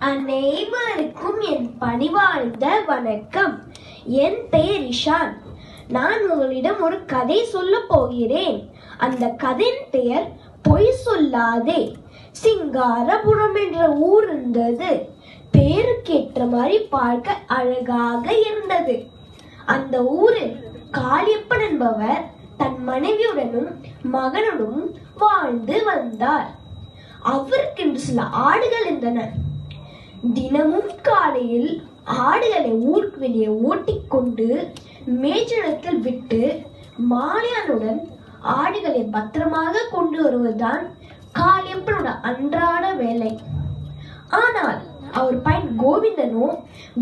அனைவருக்கும் என் பணிவாழ்ந்த வணக்கம். என் பெயர் இஷான். நான் உங்களிடம் ஒரு கதை சொல்ல போகிறேன். அந்த கதையின் பெயர் பொய் சொல்லாதே. சிங்காரபுரம் என்ற ஊர் இருந்தது. பேருக்கேற்ற மாதிரி பார்க்க அழகாக இருந்தது. அந்த ஊரில் காளியப்பன் என்பவர் தன் மனைவியுடனும் மகனுடன் வாழ்ந்து வந்தார். அவருக்கென்று சில ஆடுகள் இருந்தன. தினமும் காலையில் ஆடுகளை ஊருக்கு வெளியே ஓட்டிக்கொண்டு மேய்ச்சலத்தில் விட்டு மாலையானுடன் ஆடுகளை பத்திரமாக கொண்டு வருவதுதான் காளியப்பனோட அன்றாட வேலை. ஆனால் அவர் பையன் கோவிந்தனோ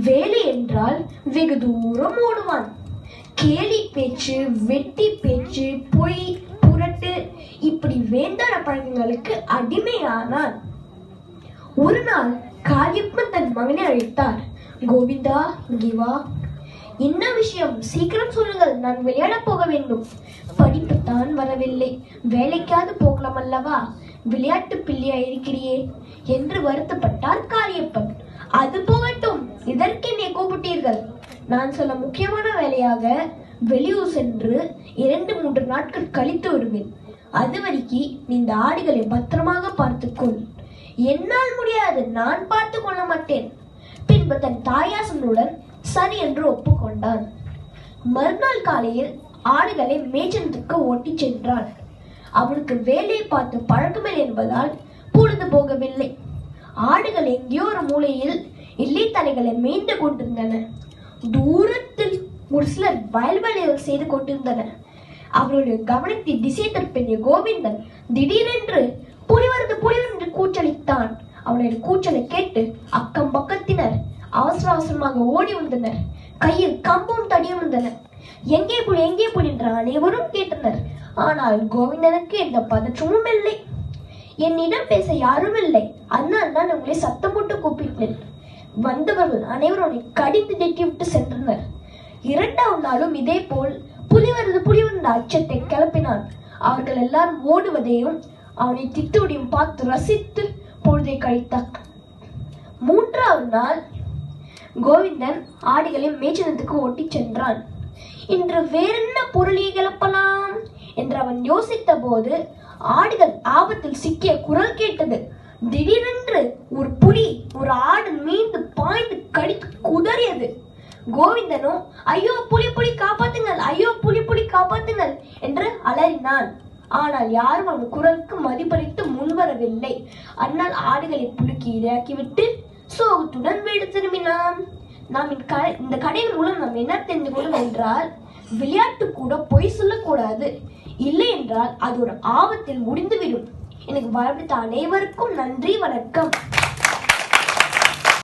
வேலை என்றால் வெகு தூரம் ஓடுவான். கேலி பேச்சு, வெட்டி பேச்சு, பொய், புரட்டு இப்படி வேண்டாத பழக்கங்களுக்கு அடிமையானான். ஒரு நாள் காளியப்பன் தன் மகனை அழைத்தார். கோவிந்தா, இங்கே வா. என்ன விஷயம்? சீக்கிரம் சொல்லுங்கள், நான் விளையாட போக வேண்டும். படிப்பு தான் வரவில்லை, வேலைக்காவது போகலாம் அல்லவா? விளையாட்டு பிள்ளையா இருக்கிறியே என்று வருத்தப்பட்டார் காளியப்பன். அது போகட்டும், இதற்கு என்னை கூப்பிட்டீர்கள்? நான் சொல்ல முக்கியமான வேலையாக வெளியூர் சென்று 2-3 நாட்கள் கழித்து வருவேன். அது வரைக்கும் நீ இந்த ஆடுகளை பத்திரமாக பார்த்துக்கொள். என்னால் முடியாது, நான் பார்த்து கொள்ள மாட்டேன். பின்பு தன் தாயாசனுடன் சரி என்று ஒப்புக்கொண்டான். மறுநாள் காலையில் ஆடுகளை மேய்ச்சலுக்கு ஓட்டி சென்றான். அவனுக்கு வேலையை பார்த்து பழக்கமில்லை என்பதால் பொழுது போகவில்லை. ஆடுகள் எங்கேயோ ஒரு மூலையில் இல்லை தலைகளை மேய்ந்து கொண்டிருந்தன. தூரத்தில் ஒரு சிலர் வயல்வெளிகள் செய்து கொண்டிருந்தனர். அவருடைய கவனத்தை திசை திருப்பிய கோவிந்தன் திடீரென்று புலி வருது என்று கூச்சலித்தான். அவனுடைய கூச்சலை கேட்டு அக்கம் பக்கத்தினர் அவசர அவசரமாக ஓடி வந்தனர். கையில் கம்பும் தடியும் வந்தனர். எங்கே புலி என்று அனைவரும் கேட்டனர். ஆனால் கோவிந்தனுக்கு எந்த பதற்றமும் இல்லை. என்னிடம் பேச யாரும் இல்லை, அதனால் நான் உங்களை சத்தம் போட்டு கூப்பிட்டேன். வந்தவர்கள் அனைவரும் கடிந்து திட்டிவிட்டு சென்றனர். 2வது நாளும் இதே போல் புலி வருது அச்சத்தை கிளப்பினான். அவர்கள் எல்லாரும் ஓடுவதையும் அவனை திட்டுவதையும் பார்த்து ரசித்து பொழுதை கழித்தார். 3வது நாள் கோவிந்தன் ஆடுகளை மேய்ச்சலுக்கு ஓட்டி சென்றான். இன்று வேறென்ன பொருளியை கிளப்பலாம் என்று அவன் யோசித்த போது ஆடுகள் ஆபத்தில் சிக்கிய குரல் கேட்டது. திடீரென்று ஒரு புலி ஒரு ஆடு மீண்டு பாய்ந்து கடித்து குதறியது. கோவிந்தனோ ஐயோ புலி காப்பாத்துங்கள், ஐயோ புலி காப்பாத்துங்கள் என்று அலறினான். ஆனால் யாரும் அவன் குரலுக்கு மதிப்பளித்து முன்வரவில்லை. அதனால் ஆடுகளை புலிக்கு இரையாக்கிவிட்டு சோகத்துடன் வீடு திரும்பினான். நாம் இந்த கடையின் மூலம் நாம் என்ன தெரிந்து கொள்ளும் என்றால், விளையாட்டு கூட பொய் சொல்லக்கூடாது. இல்லை என்றால் அது ஒரு ஆபத்தில் முடிந்துவிடும். எனக்கு வாழ்வித்த அனைவருக்கும் நன்றி, வணக்கம்.